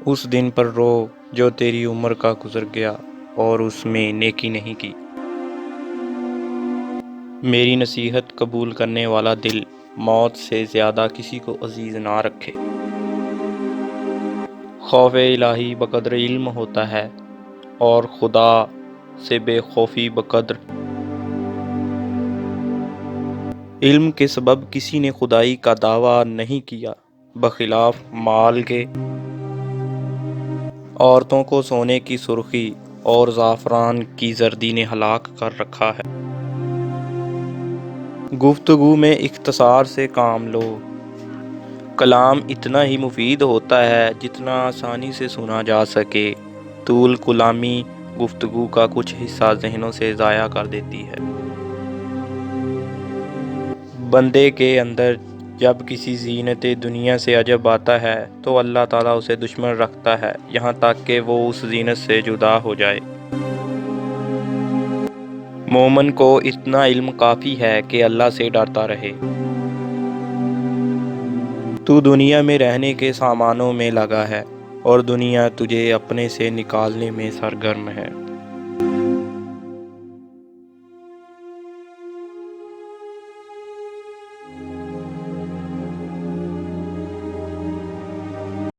اس دن پر رو جو تیری عمر کا گزر گیا اور اس میں نیکی نہیں کی۔ میری نصیحت قبول کرنے والا دل موت سے زیادہ کسی کو عزیز نہ رکھے۔ خوف الہی بقدر علم ہوتا ہے اور خدا سے بے خوفی بقدر علم کے سبب کسی نے خدائی کا دعویٰ نہیں کیا، بخلاف مال کے۔ عورتوں کو سونے کی سرخی اور زعفران کی زردی نے ہلاک کر رکھا ہے۔ گفتگو میں اختصار سے کام لو۔ کلام اتنا ہی مفید ہوتا ہے جتنا آسانی سے سنا جا سکے۔ طول کلامی گفتگو کا کچھ حصہ ذہنوں سے ضائع کر دیتی ہے۔ بندے کے اندر جب کسی زینت دنیا سے عجب آتا ہے تو اللہ تعالیٰ اسے دشمن رکھتا ہے یہاں تک کہ وہ اس زینت سے جدا ہو جائے۔ مومن کو اتنا علم کافی ہے کہ اللہ سے ڈرتا رہے۔ تو دنیا میں رہنے کے سامانوں میں لگا ہے اور دنیا تجھے اپنے سے نکالنے میں سرگرم ہے۔